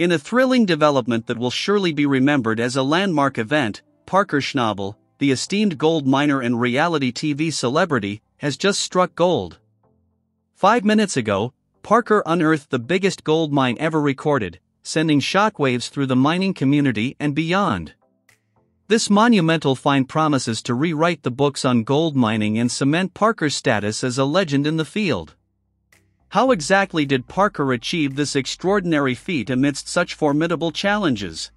In a thrilling development that will surely be remembered as a landmark event, Parker Schnabel, the esteemed gold miner and reality TV celebrity, has just struck gold. 5 minutes ago, Parker unearthed the biggest gold mine ever recorded, sending shockwaves through the mining community and beyond. This monumental find promises to rewrite the books on gold mining and cement Parker's status as a legend in the field. How exactly did Parker achieve this extraordinary feat amidst such formidable challenges?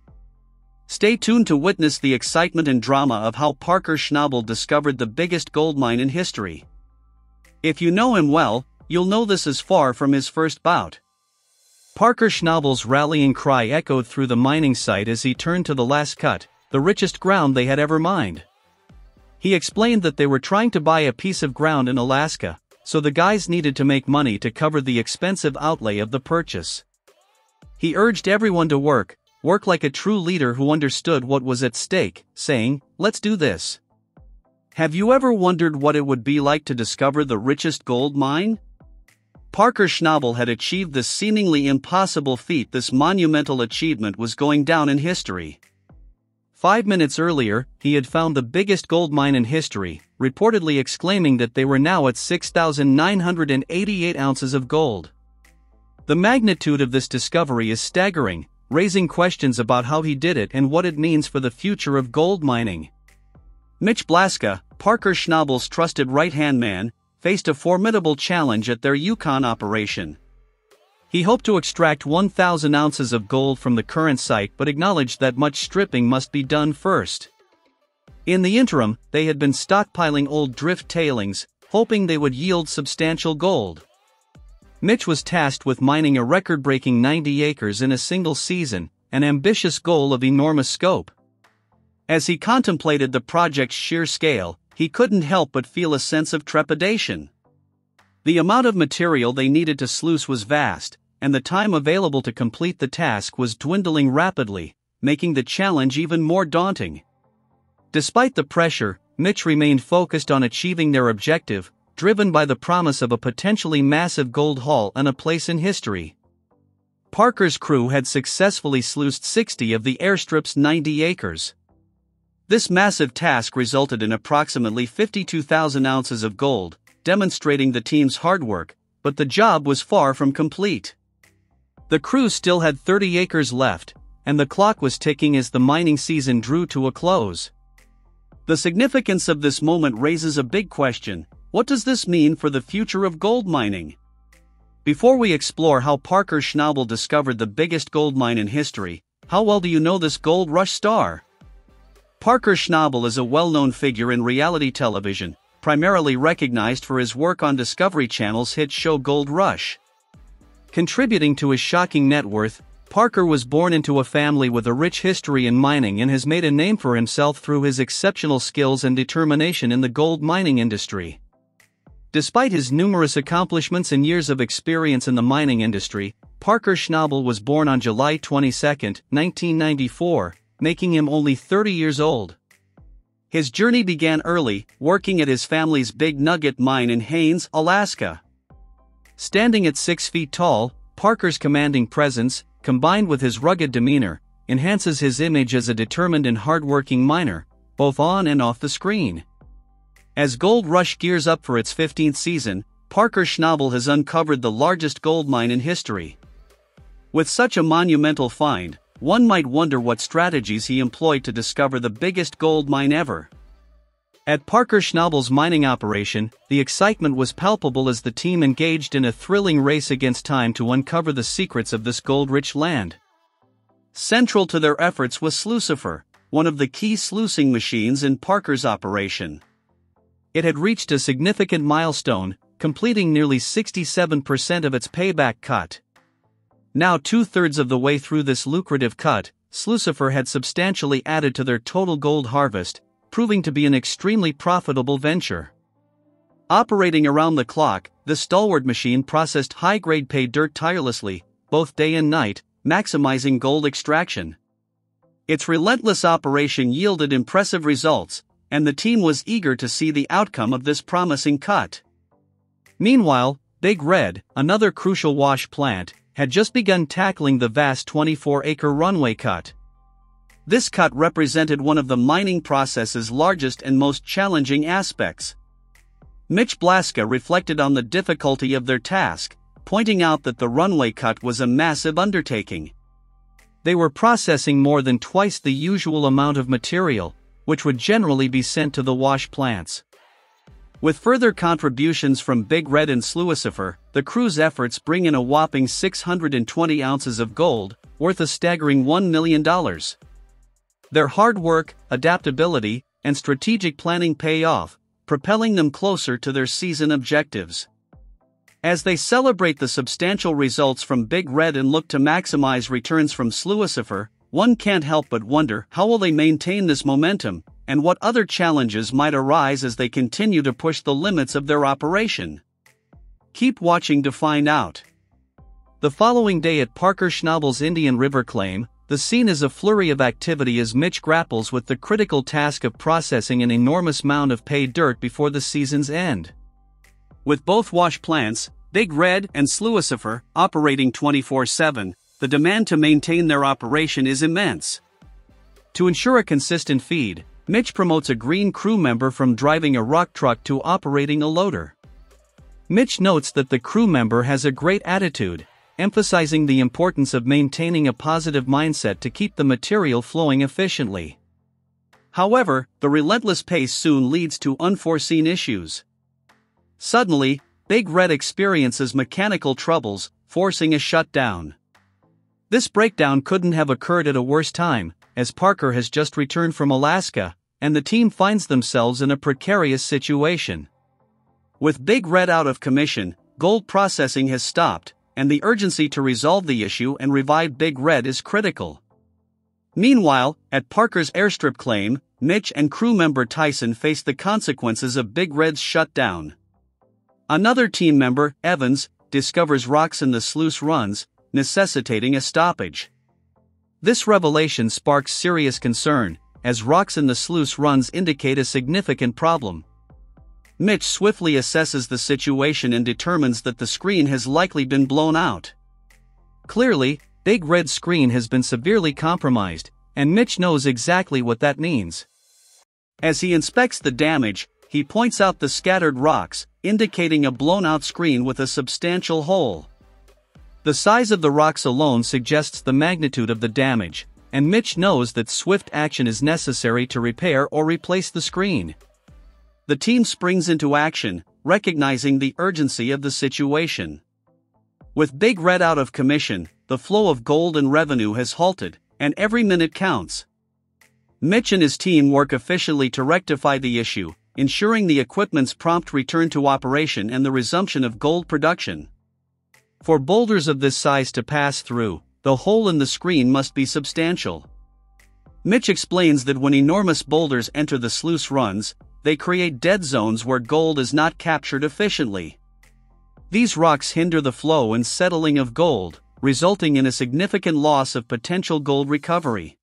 Stay tuned to witness the excitement and drama of how Parker Schnabel discovered the biggest gold mine in history. If you know him well, you'll know this is far from his first bout. Parker Schnabel's rallying cry echoed through the mining site as he turned to the last cut, the richest ground they had ever mined. He explained that they were trying to buy a piece of ground in Alaska, so the guys needed to make money to cover the expensive outlay of the purchase. He urged everyone to work like a true leader who understood what was at stake, saying, "Let's do this." Have you ever wondered what it would be like to discover the richest gold mine? Parker Schnabel had achieved this seemingly impossible feat. This monumental achievement was going down in history. 5 minutes earlier, he had found the biggest gold mine in history, reportedly exclaiming that they were now at 6,988 ounces of gold. The magnitude of this discovery is staggering, raising questions about how he did it and what it means for the future of gold mining. Mitch Blaska, Parker Schnabel's trusted right-hand man, faced a formidable challenge at their Yukon operation. He hoped to extract 1,000 ounces of gold from the current site but acknowledged that much stripping must be done first. In the interim, they had been stockpiling old drift tailings, hoping they would yield substantial gold. Mitch was tasked with mining a record-breaking 90 acres in a single season, an ambitious goal of enormous scope. As he contemplated the project's sheer scale, he couldn't help but feel a sense of trepidation. The amount of material they needed to sluice was vast, and the time available to complete the task was dwindling rapidly, making the challenge even more daunting. Despite the pressure, Mitch remained focused on achieving their objective, driven by the promise of a potentially massive gold haul and a place in history. Parker's crew had successfully sluiced 60 of the airstrip's 90 acres. This massive task resulted in approximately 52,000 ounces of gold, demonstrating the team's hard work, but the job was far from complete. The crew still had 30 acres left, and the clock was ticking as the mining season drew to a close. The significance of this moment raises a big question: what does this mean for the future of gold mining? Before we explore how Parker Schnabel discovered the biggest gold mine in history, how well do you know this gold rush star? Parker Schnabel is a well-known figure in reality television, primarily recognized for his work on Discovery Channel's hit show Gold Rush. Contributing to his shocking net worth, Parker was born into a family with a rich history in mining and has made a name for himself through his exceptional skills and determination in the gold mining industry. Despite his numerous accomplishments and years of experience in the mining industry, Parker Schnabel was born on July 22, 1994, making him only 30 years old. His journey began early, working at his family's big Nugget mine in Haines, Alaska. Standing at 6 feet tall, Parker's commanding presence, combined with his rugged demeanor, enhances his image as a determined and hard-working miner, both on and off the screen. As Gold Rush gears up for its 15th season, Parker Schnabel has uncovered the largest gold mine in history. With such a monumental find, one might wonder what strategies he employed to discover the biggest gold mine ever. At Parker Schnabel's mining operation, the excitement was palpable as the team engaged in a thrilling race against time to uncover the secrets of this gold-rich land. Central to their efforts was Slucifer, one of the key sluicing machines in Parker's operation. It had reached a significant milestone, completing nearly 67% of its payback cut. Now 2/3 of the way through this lucrative cut, Slucifer had substantially added to their total gold harvest, proving to be an extremely profitable venture. Operating around the clock, the stalwart machine processed high-grade pay dirt tirelessly, both day and night, maximizing gold extraction. Its relentless operation yielded impressive results, and the team was eager to see the outcome of this promising cut. Meanwhile, Big Red, another crucial wash plant, had just begun tackling the vast 24-acre runway cut. This cut represented one of the mining process's largest and most challenging aspects. Mitch Blaska reflected on the difficulty of their task, pointing out that the runway cut was a massive undertaking. They were processing more than twice the usual amount of material, which would generally be sent to the wash plants. With further contributions from Big Red and Sluicifer, the crew's efforts bring in a whopping 620 ounces of gold, worth a staggering $1 million. Their hard work, adaptability, and strategic planning pay off, propelling them closer to their season objectives. As they celebrate the substantial results from Big Red and look to maximize returns from Sluicifer, one can't help but wonder how will they maintain this momentum, and what other challenges might arise as they continue to push the limits of their operation. Keep watching to find out. The following day at Parker Schnabel's Indian River claim, the scene is a flurry of activity as Mitch grapples with the critical task of processing an enormous mound of pay dirt before the season's end. With both wash plants, Big Red and Sluicifer, operating 24/7, the demand to maintain their operation is immense. To ensure a consistent feed, Mitch promotes a green crew member from driving a rock truck to operating a loader. Mitch notes that the crew member has a great attitude, emphasizing the importance of maintaining a positive mindset to keep the material flowing efficiently. However, the relentless pace soon leads to unforeseen issues. Suddenly, Big Red experiences mechanical troubles, forcing a shutdown. This breakdown couldn't have occurred at a worse time, as Parker has just returned from Alaska, and the team finds themselves in a precarious situation. With Big Red out of commission, gold processing has stopped, and the urgency to resolve the issue and revive Big Red is critical. Meanwhile, at Parker's airstrip claim, Mitch and crew member Tyson face the consequences of Big Red's shutdown. Another team member, Evans, discovers rocks in the sluice runs, necessitating a stoppage. This revelation sparks serious concern, as rocks in the sluice runs indicate a significant problem. Mitch swiftly assesses the situation and determines that the screen has likely been blown out. Clearly, Big Red's screen has been severely compromised, and Mitch knows exactly what that means. As he inspects the damage, he points out the scattered rocks, indicating a blown-out screen with a substantial hole. The size of the rocks alone suggests the magnitude of the damage, and Mitch knows that swift action is necessary to repair or replace the screen. The team springs into action, recognizing the urgency of the situation. With Big Red out of commission, the flow of gold and revenue has halted, and every minute counts. Mitch and his team work efficiently to rectify the issue, ensuring the equipment's prompt return to operation and the resumption of gold production. For boulders of this size to pass through, the hole in the screen must be substantial. Mitch explains that when enormous boulders enter the sluice runs, they create dead zones where gold is not captured efficiently. These rocks hinder the flow and settling of gold, resulting in a significant loss of potential gold recovery.